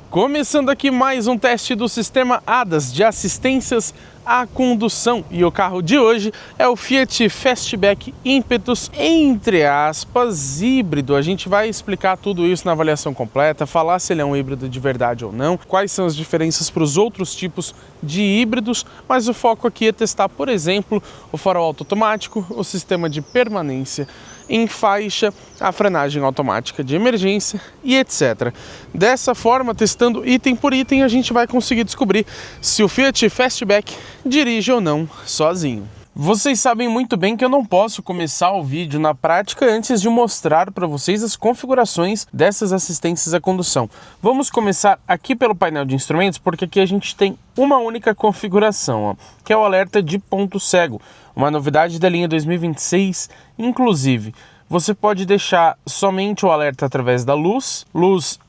Começando aqui mais um teste do sistema ADAS de assistências à condução, e o carro de hoje é o Fiat Fastback Impetus, entre aspas, híbrido. A gente vai explicar tudo isso na avaliação completa, falar se ele é um híbrido de verdade ou não, quais são as diferenças para os outros tipos de híbridos, mas o foco aqui é testar, por exemplo, o farol automático, o sistema de permanência em faixa, a frenagem automática de emergência e etc. Dessa forma, testando item por item, a gente vai conseguir descobrir se o Fiat Fastback dirige ou não sozinho. Vocês sabem muito bem que eu não posso começar o vídeo na prática antes de mostrar para vocês as configurações dessas assistências à condução. Vamos começar aqui pelo painel de instrumentos, porque aqui a gente tem uma única configuração, que é o alerta de ponto cego, uma novidade da linha 2026, inclusive. Você pode deixar somente o alerta através da luz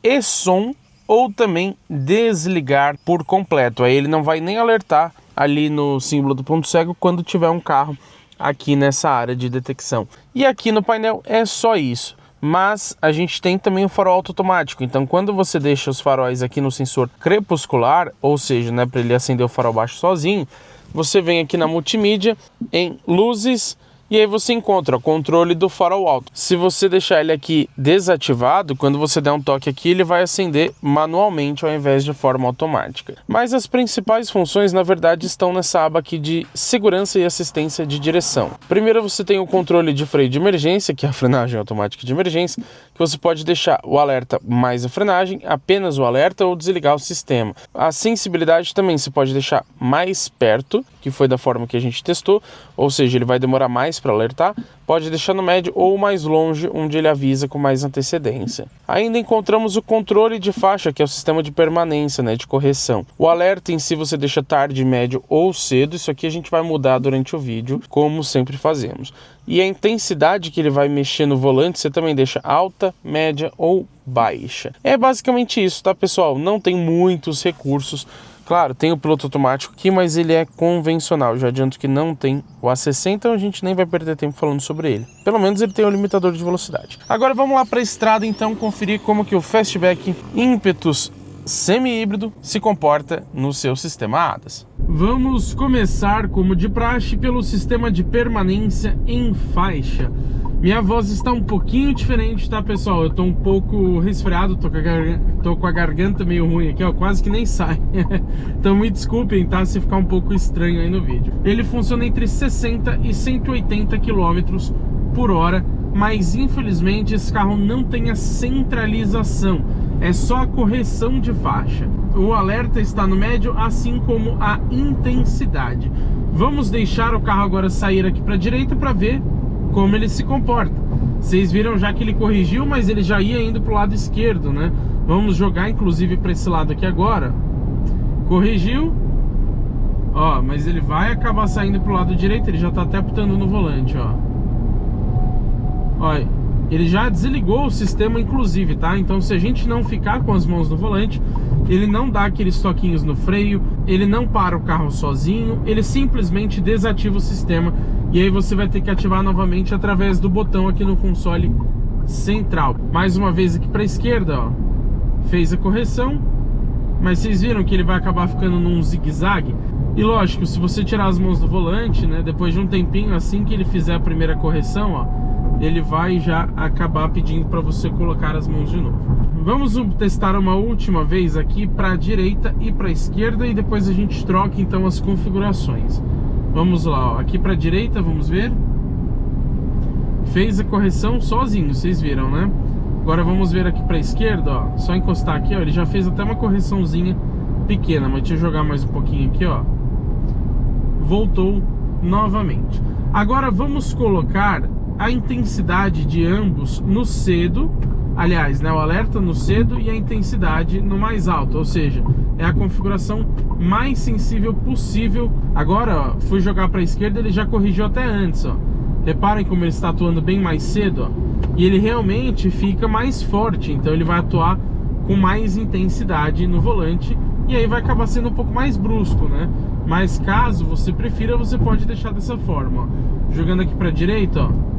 e som, ou também desligar por completo. Aí ele não vai nem alertar ali no símbolo do ponto cego quando tiver um carro aqui nessa área de detecção. E aqui no painel é só isso. Mas a gente tem também o farol automático. Então quando você deixa os faróis aqui no sensor crepuscular, ou seja, para ele acender o farol baixo sozinho, você vem aqui na multimídia, em luzes, e aí você encontra o controle do farol alto. Se você deixar ele aqui desativado, quando você der um toque aqui, ele vai acender manualmente ao invés de forma automática. Mas as principais funções, na verdade, estão nessa aba aqui de segurança e assistência de direção. Primeiro você tem o controle de freio de emergência, que é a frenagem automática de emergência, que você pode deixar o alerta mais a frenagem, apenas o alerta, ou desligar o sistema. A sensibilidade também você pode deixar mais perto, que foi da forma que a gente testou, ou seja, ele vai demorar mais para alertar, pode deixar no médio ou mais longe, onde ele avisa com mais antecedência. Ainda encontramos o controle de faixa, que é o sistema de permanência, de correção. O alerta em si você deixa tarde, médio ou cedo, isso aqui a gente vai mudar durante o vídeo, como sempre fazemos. E a intensidade que ele vai mexer no volante, você também deixa alta, média ou baixa. É basicamente isso, tá, pessoal? Não tem muitos recursos. Claro, tem o piloto automático aqui, mas ele é convencional. Já adianto que não tem o A60, então a gente nem vai perder tempo falando sobre ele. Pelo menos ele tem o limitador de velocidade. Agora vamos lá para a estrada, então, conferir como que o Fastback Impetus semi-híbrido se comporta no seu sistema ADAS. Vamos começar, como de praxe, pelo sistema de permanência em faixa. Minha voz está um pouquinho diferente, tá, pessoal? Eu tô um pouco resfriado, tô com a garganta meio ruim aqui, ó, quase que nem sai. Então me desculpem, tá, se ficar um pouco estranho aí no vídeo. Ele funciona entre 60 e 180 km por hora, mas infelizmente esse carro não tem a centralização, é só a correção de faixa. O alerta está no médio, assim como a intensidade. Vamos deixar o carro agora sair aqui para a direita para ver como ele se comporta. Vocês viram já que ele corrigiu, mas ele já ia indo para o lado esquerdo, Vamos jogar inclusive para esse lado aqui agora. Corrigiu, ó, mas ele vai acabar saindo para o lado direito. Ele já está até apitando no volante, ó. Olha, ele já desligou o sistema inclusive, tá? Então se a gente não ficar com as mãos no volante, ele não dá aqueles toquinhos no freio, ele não para o carro sozinho, ele simplesmente desativa o sistema. E aí você vai ter que ativar novamente através do botão aqui no console central. Mais uma vez aqui para a esquerda, ó, fez a correção, mas vocês viram que ele vai acabar ficando num zigue-zague. E lógico, se você tirar as mãos do volante, depois de um tempinho, assim que ele fizer a primeira correção, ó, ele vai já acabar pedindo para você colocar as mãos de novo. Vamos testar uma última vez aqui para a direita e para a esquerda, e depois a gente troca então as configurações. Vamos lá, ó, aqui para a direita, vamos ver. Fez a correção sozinho, vocês viram, Agora vamos ver aqui para a esquerda, ó. Só encostar aqui, ó, ele já fez até uma correçãozinha pequena, mas deixa eu jogar mais um pouquinho aqui, ó. Voltou novamente. Agora vamos colocar a intensidade de ambos no cedo. Aliás, o alerta no cedo e a intensidade no mais alto, ou seja, é a configuração mais sensível possível. Agora, ó, fui jogar para a esquerda, ele já corrigiu até antes, ó. Reparem como ele está atuando bem mais cedo, ó. E ele realmente fica mais forte, então ele vai atuar com mais intensidade no volante, e aí vai acabar sendo um pouco mais brusco, Mas caso você prefira, você pode deixar dessa forma, ó. Jogando aqui para a direita, ó.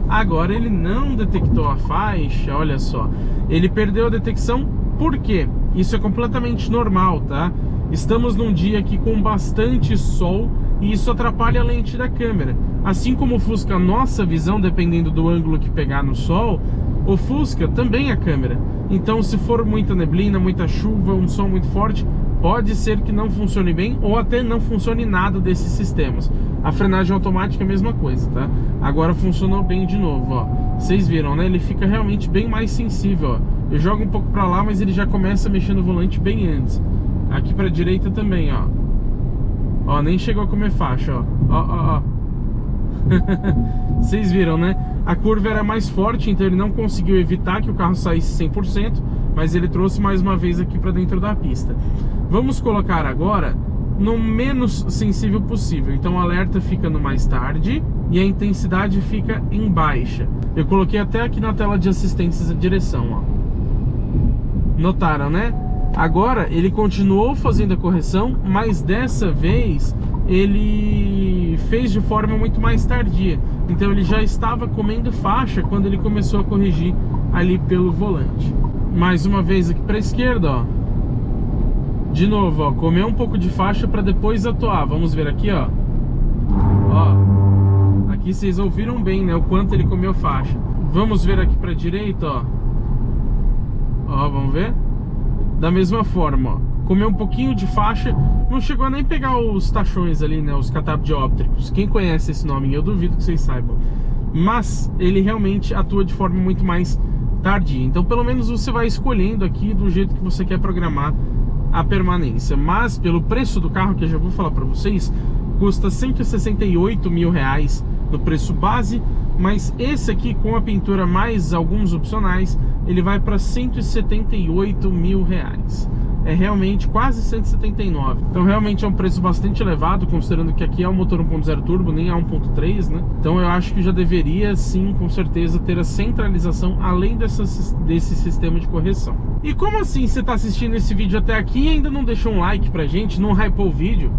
Agora ele não detectou a faixa, olha só. Ele perdeu a detecção, por quê? Isso é completamente normal, tá? Estamos num dia aqui com bastante sol e isso atrapalha a lente da câmera. Assim como ofusca a nossa visão, dependendo do ângulo que pegar no sol, ofusca também a câmera. Então, se for muita neblina, muita chuva, um sol muito forte, pode ser que não funcione bem ou até não funcione nada desses sistemas. A frenagem automática é a mesma coisa, tá? Agora funcionou bem de novo, ó. Vocês viram, né? Ele fica realmente bem mais sensível, ó. Eu jogo um pouco pra lá, mas ele já começa a mexer no volante bem antes. Aqui pra direita também, ó. Ó, nem chegou a comer faixa, ó. Ó, ó, ó. Vocês viram, né? A curva era mais forte, então ele não conseguiu evitar que o carro saísse 100%, mas ele trouxe mais uma vez aqui para dentro da pista. Vamos colocar agora no menos sensível possível. Então o alerta fica no mais tarde e a intensidade fica em baixa. Eu coloquei até aqui na tela de assistências a direção, ó. Notaram, né? Agora ele continuou fazendo a correção, mas dessa vez ele fez de forma muito mais tardia. Então ele já estava comendo faixa quando ele começou a corrigir ali pelo volante. Mais uma vez aqui para a esquerda, ó. De novo, ó, comeu um pouco de faixa para depois atuar. Vamos ver aqui, ó. Ó. Aqui vocês ouviram bem, né, o quanto ele comeu faixa. Vamos ver aqui para a direita, ó. Ó, vamos ver? Da mesma forma, ó, comeu um pouquinho de faixa, não chegou a nem pegar os tachões ali, né, os catapdióptricos. Quem conhece esse nome? Eu duvido que vocês saibam. Mas ele realmente atua de forma muito mais tardia. Então pelo menos você vai escolhendo aqui do jeito que você quer programar a permanência. Mas pelo preço do carro, que eu já vou falar para vocês, custa R$168 mil no preço base. Mas esse aqui com a pintura mais alguns opcionais, ele vai para R$178 mil. É realmente quase 179. Então realmente é um preço bastante elevado, considerando que aqui é um motor 1.0 turbo, nem é 1.3, né? Então eu acho que já deveria sim, com certeza, ter a centralização além desse sistema de correção. E como assim você está assistindo esse vídeo até aqui e ainda não deixou um like pra gente, não hypou o vídeo?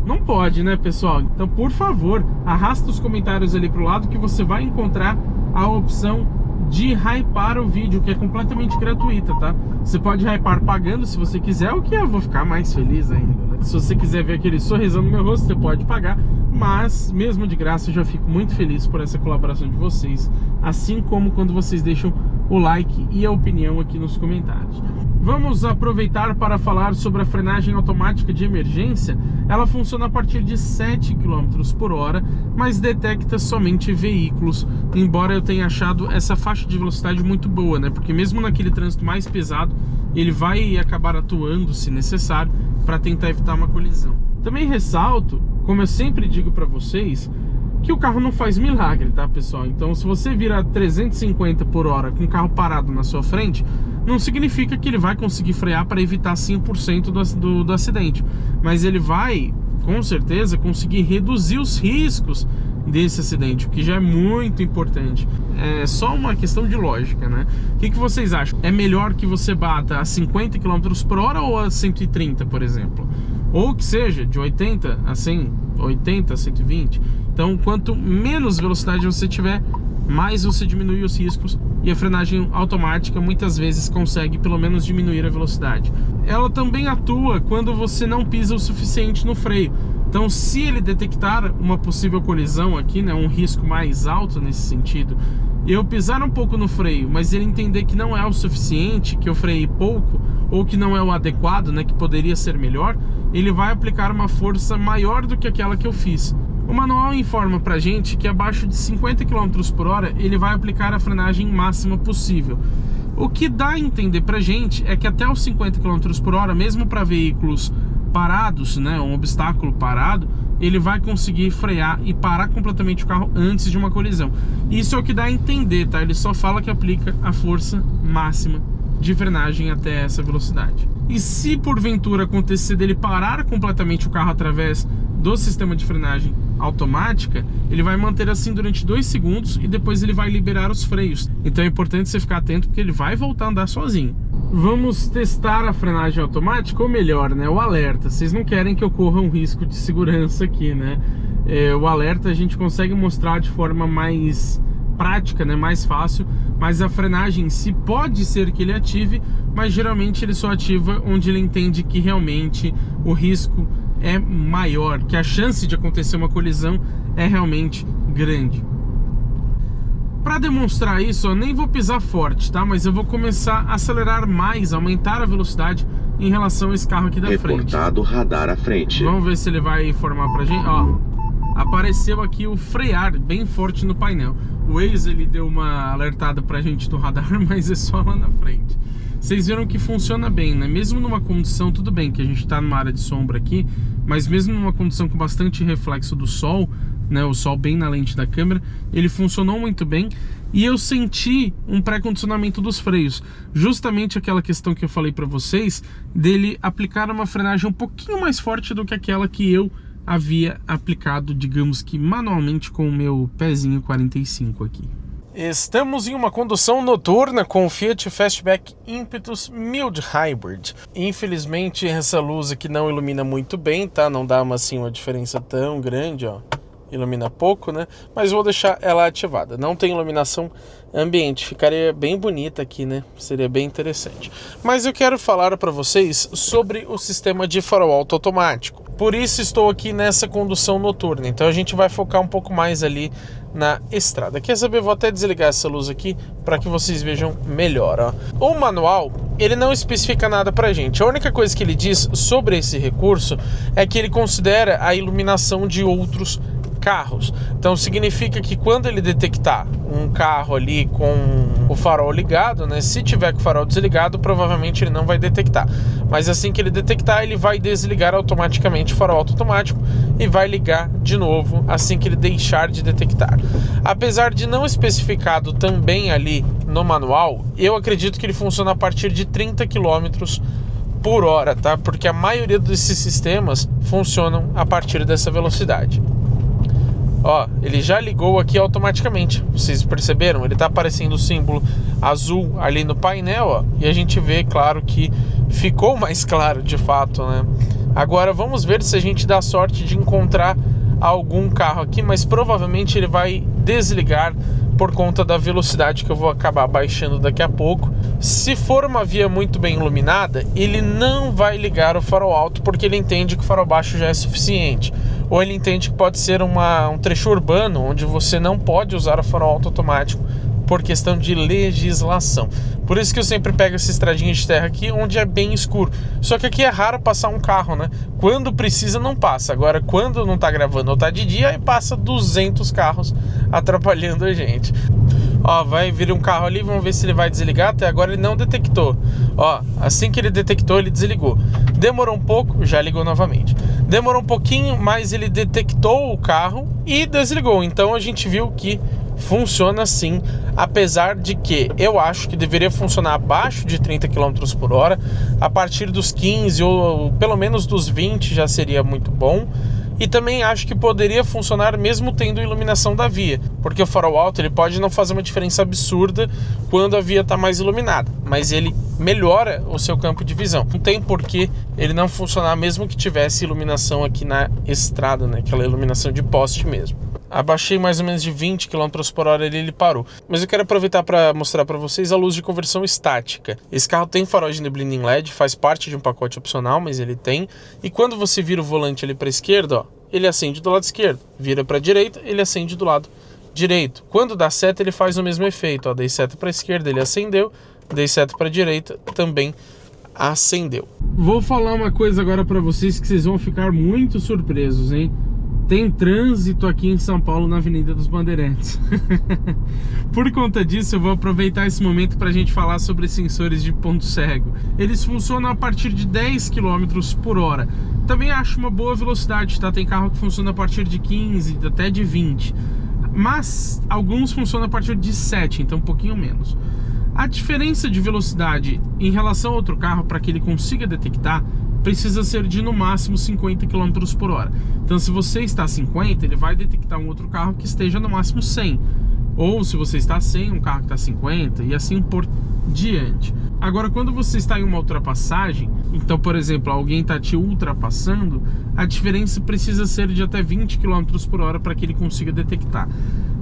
Não pode, né, pessoal? Então, por favor, arrasta os comentários ali pro lado que você vai encontrar a opção de hypar o vídeo, que é completamente gratuita, tá? Você pode hypar pagando se você quiser, o que eu vou ficar mais feliz ainda, né? Se você quiser ver aquele sorrisão no meu rosto, você pode pagar, mas mesmo de graça eu já fico muito feliz por essa colaboração de vocês, assim como quando vocês deixam o like e a opinião aqui nos comentários. Vamos aproveitar para falar sobre a frenagem automática de emergência. Ela funciona a partir de 7 km por hora, mas detecta somente veículos, embora eu tenha achado essa faixa de velocidade muito boa, né? Porque mesmo naquele trânsito mais pesado, ele vai acabar atuando, se necessário, para tentar evitar uma colisão. Também ressalto, como eu sempre digo para vocês, que o carro não faz milagre, tá, pessoal? Então, se você vira 350 por hora com o carro parado na sua frente, não significa que ele vai conseguir frear para evitar 100% do acidente. Mas ele vai, com certeza, conseguir reduzir os riscos desse acidente, o que já é muito importante. É só uma questão de lógica, né? O que vocês acham? É melhor que você bata a 50 km por hora ou a 130, por exemplo? Ou que seja, de 80 a 100, 80 a 120. Então, quanto menos velocidade você tiver, mais você diminui os riscos, e a frenagem automática muitas vezes consegue pelo menos diminuir a velocidade. Ela também atua quando você não pisa o suficiente no freio. Então, se ele detectar uma possível colisão aqui, né, um risco mais alto nesse sentido, eu pisar um pouco no freio, mas ele entender que não é o suficiente, que eu freiei pouco, ou que não é o adequado, né, que poderia ser melhor, ele vai aplicar uma força maior do que aquela que eu fiz. O manual informa pra gente que abaixo de 50 km por hora ele vai aplicar a frenagem máxima possível. O que dá a entender pra gente é que até os 50 km por hora, mesmo para veículos parados, né, um obstáculo parado, ele vai conseguir frear e parar completamente o carro antes de uma colisão. Isso é o que dá a entender, tá? Ele só fala que aplica a força máxima de frenagem até essa velocidade. E se porventura acontecer dele parar completamente o carro através do sistema de frenagem automática, ele vai manter assim durante 2 segundos e depois ele vai liberar os freios. Então é importante você ficar atento, porque ele vai voltar a andar sozinho. Vamos testar a frenagem automática, ou melhor, né, o alerta. Vocês não querem que ocorra um risco de segurança aqui, né? O alerta a gente consegue mostrar de forma mais prática, né, mais fácil, mas a frenagem em si pode ser que ele ative, mas geralmente ele só ativa onde ele entende que realmente o risco é maior, que a chance de acontecer uma colisão é realmente grande. Para demonstrar isso, eu nem vou pisar forte, tá? Mas eu vou começar a acelerar mais, aumentar a velocidade em relação a esse carro aqui da frente. Reportado radar à frente. Vamos ver se ele vai informar pra gente. Ó, apareceu aqui o frear bem forte no painel. O Waze, ele deu uma alertada pra gente do radar, mas é só lá na frente. Vocês viram que funciona bem, né? Mesmo numa condição, tudo bem que a gente tá numa área de sombra aqui, mas mesmo numa condição com bastante reflexo do sol, né, o sol bem na lente da câmera, ele funcionou muito bem. E eu senti um pré-condicionamento dos freios, justamente aquela questão que eu falei para vocês, dele aplicar uma frenagem um pouquinho mais forte do que aquela que eu havia aplicado, digamos que manualmente, com o meu pezinho 45 aqui. Estamos em uma condução noturna com o Fiat Fastback Impetus Mild Hybrid. Infelizmente essa luz aqui não ilumina muito bem, tá? Não dá uma diferença tão grande, ó. Ilumina pouco, né? Mas vou deixar ela ativada. Não tem iluminação ambiente. Ficaria bem bonita aqui, né? Seria bem interessante. Mas eu quero falar para vocês sobre o sistema de farol alto automático. Por isso estou aqui nessa condução noturna. Então a gente vai focar um pouco mais ali na estrada. Quer saber? Vou até desligar essa luz aqui para que vocês vejam melhor, ó. O manual, ele não especifica nada pra gente. A única coisa que ele diz sobre esse recurso é que ele considera a iluminação de outros carros. Então significa que quando ele detectar um carro ali com o farol ligado, né, se tiver com o farol desligado, provavelmente ele não vai detectar. Mas assim que ele detectar, ele vai desligar automaticamente o farol automático e vai ligar de novo assim que ele deixar de detectar. Apesar de não especificado também ali no manual, eu acredito que ele funciona a partir de 30 km por hora, tá? Porque a maioria desses sistemas funcionam a partir dessa velocidade. Ó, ele já ligou aqui automaticamente. Vocês perceberam? Ele tá aparecendo o símbolo azul ali no painel, ó, e a gente vê, claro, que ficou mais claro de fato, né? Agora vamos ver se a gente dá sorte de encontrar algum carro aqui, mas provavelmente ele vai desligar por conta da velocidade que eu vou acabar baixando daqui a pouco. Se for uma via muito bem iluminada, ele não vai ligar o farol alto, porque ele entende que o farol baixo já é suficiente. Ou ele entende que pode ser um trecho urbano, onde você não pode usar o farol alto automático por questão de legislação. Por isso que eu sempre pego essa estradinha de terra aqui, onde é bem escuro. Só que aqui é raro passar um carro, né? Quando precisa, não passa. Agora, quando não tá gravando ou tá de dia, aí passa 200 carros atrapalhando a gente. Ó, vai vir um carro ali, vamos ver se ele vai desligar. Até agora ele não detectou. Ó, assim que ele detectou, ele desligou. Demorou um pouco, já ligou novamente. Demorou um pouquinho, mas ele detectou o carro e desligou. Então a gente viu que funciona sim, apesar de que eu acho que deveria funcionar abaixo de 30 km por hora. A partir dos 15 ou pelo menos dos 20 já seria muito bom. E também acho que poderia funcionar mesmo tendo iluminação da via, porque o farol alto ele pode não fazer uma diferença absurda quando a via está mais iluminada, mas ele melhora o seu campo de visão. Não tem por que ele não funcionar mesmo que tivesse iluminação aqui na estrada, né? Aquela iluminação de poste mesmo. Abaixei mais ou menos de 20 km por hora e ele parou. Mas eu quero aproveitar para mostrar para vocês a luz de conversão estática. Esse carro tem farol de neblina em LED, faz parte de um pacote opcional, mas ele tem. E quando você vira o volante ali para a esquerda, ó, ele acende do lado esquerdo. Vira para a direita, ele acende do lado direito. Quando dá seta, ele faz o mesmo efeito. Ó, dei seta para a esquerda, ele acendeu. Dei seta para a direita, também acendeu. Vou falar uma coisa agora para vocês que vocês vão ficar muito surpresos, hein? Tem trânsito aqui em São Paulo na Avenida dos Bandeirantes. Por conta disso, eu vou aproveitar esse momento para a gente falar sobre sensores de ponto cego. Eles funcionam a partir de 10 km por hora. Também acho uma boa velocidade, tá? Tem carro que funciona a partir de 15, até de 20. Mas alguns funcionam a partir de 7, então um pouquinho menos. A diferença de velocidade em relação a outro carro, para que ele consiga detectar, precisa ser de no máximo 50 km por hora. Então se você está a 50, ele vai detectar um outro carro que esteja no máximo 100. Ou se você está a 100, um carro que está a 50 e assim por diante. Agora, quando você está em uma ultrapassagem, então, por exemplo, alguém está te ultrapassando, a diferença precisa ser de até 20 km por hora para que ele consiga detectar.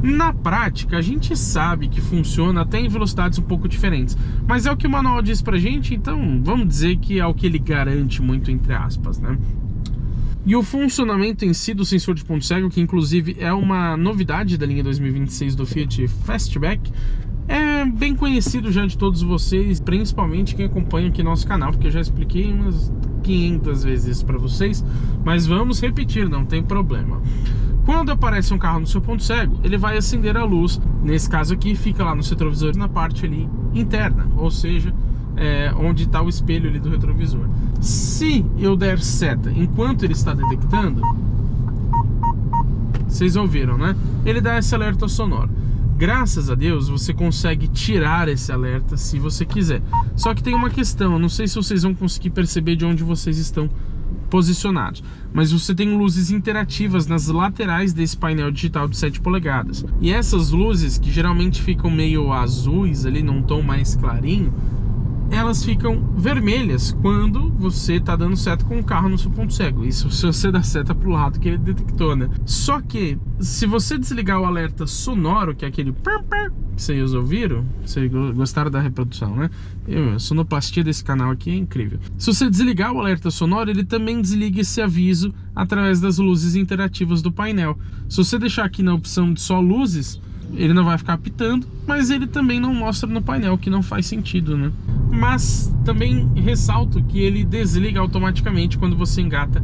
Na prática, a gente sabe que funciona até em velocidades um pouco diferentes, mas é o que o manual diz pra gente, então vamos dizer que é o que ele garante muito, entre aspas, né? E o funcionamento em si do sensor de ponto cego, que inclusive é uma novidade da linha 2026 do Fiat Fastback, é bem conhecido já de todos vocês, principalmente quem acompanha aqui nosso canal, porque eu já expliquei umas 500 vezes para vocês, mas vamos repetir, não tem problema. Quando aparece um carro no seu ponto cego, ele vai acender a luz, nesse caso aqui fica lá no retrovisor na parte ali interna, ou seja, onde está o espelho ali do retrovisor. Se eu der seta enquanto ele está detectando, vocês ouviram, né? Ele dá esse alerta sonoro. Graças a Deus você consegue tirar esse alerta se você quiser. Só que tem uma questão, eu não sei se vocês vão conseguir perceber de onde vocês estão posicionados, mas você tem luzes interativas nas laterais desse painel digital de 7 polegadas. E essas luzes, que geralmente ficam meio azuis ali, num tom mais clarinho, elas ficam vermelhas quando você está dando seta com o carro no seu ponto cego. Isso se você dá seta para o lado que ele detectou, né? Só que se você desligar o alerta sonoro, que é aquele pam, pam, que vocês ouviram, vocês gostaram da reprodução, né? A sonoplastia desse canal aqui é incrível. Se você desligar o alerta sonoro, ele também desliga esse aviso através das luzes interativas do painel. Se você deixar aqui na opção de só luzes, ele não vai ficar apitando, mas ele também não mostra no painel, que não faz sentido, né? Mas também ressalto que ele desliga automaticamente quando você engata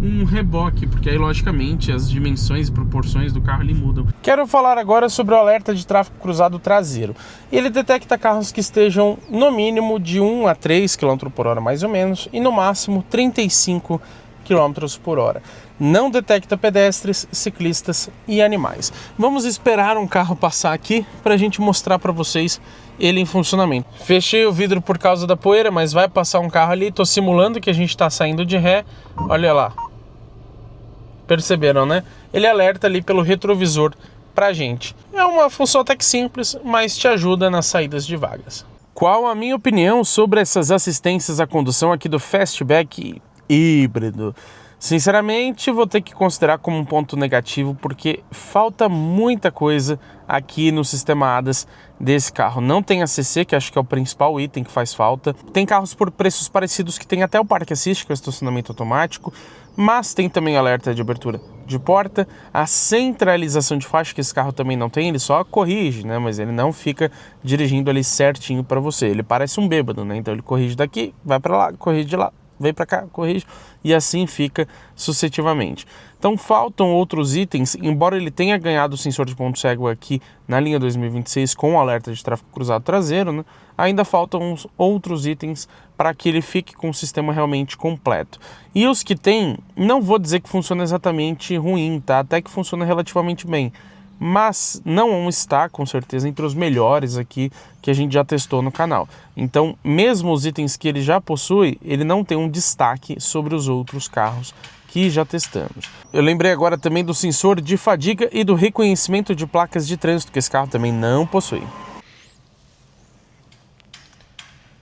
um reboque, porque aí logicamente as dimensões e proporções do carro ali mudam. Quero falar agora sobre o alerta de tráfego cruzado traseiro. Ele detecta carros que estejam no mínimo de 1 a 3 km por hora mais ou menos, e no máximo 35 km por hora. Não detecta pedestres, ciclistas e animais. Vamos esperar um carro passar aqui para a gente mostrar para vocês ele em funcionamento. Fechei o vidro por causa da poeira, mas vai passar um carro ali. Estou simulando que a gente está saindo de ré. Olha lá. Perceberam, né? Ele alerta ali pelo retrovisor pra gente. É uma função até que simples, mas te ajuda nas saídas de vagas. Qual a minha opinião sobre essas assistências à condução aqui do Fastback híbrido? Sinceramente, vou ter que considerar como um ponto negativo, porque falta muita coisa aqui no sistema ADAS desse carro. Não tem ACC, que acho que é o principal item que faz falta. Tem carros por preços parecidos que tem até o Parque Assist, que é o estacionamento automático, mas tem também alerta de abertura de porta, a centralização de faixa, que esse carro também não tem, ele só corrige, né? Mas ele não fica dirigindo ali certinho para você. Ele parece um bêbado, né? Então ele corrige daqui, vai para lá, corrige de lá, vem para cá, corrige, e assim fica sucessivamente. Então faltam outros itens, embora ele tenha ganhado o sensor de ponto cego aqui na linha 2026 com o alerta de tráfego cruzado traseiro, né? Ainda faltam outros itens para que ele fique com o sistema realmente completo. E os que tem, não vou dizer que funciona exatamente ruim, tá? Até que funciona relativamente bem, mas não está, com certeza, entre os melhores aqui que a gente já testou no canal. Então, mesmo os itens que ele já possui, ele não tem um destaque sobre os outros carros que já testamos. Eu lembrei agora também do sensor de fadiga e do reconhecimento de placas de trânsito, que esse carro também não possui.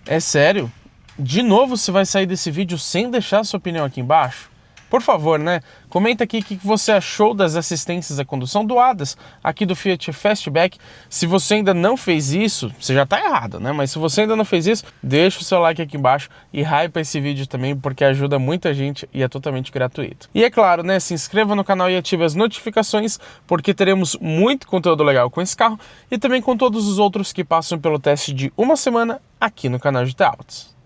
É sério? De novo você vai sair desse vídeo sem deixar sua opinião aqui embaixo? Por favor, né? Comenta aqui o que você achou das assistências à condução do ADAS aqui do Fiat Fastback. Se você ainda não fez isso, você já está errado, né? Mas se você ainda não fez isso, deixa o seu like aqui embaixo e hypa esse vídeo também, porque ajuda muita gente e é totalmente gratuito. E é claro, né? Se inscreva no canal e ative as notificações, porque teremos muito conteúdo legal com esse carro e também com todos os outros que passam pelo teste de uma semana aqui no canal GT Autos.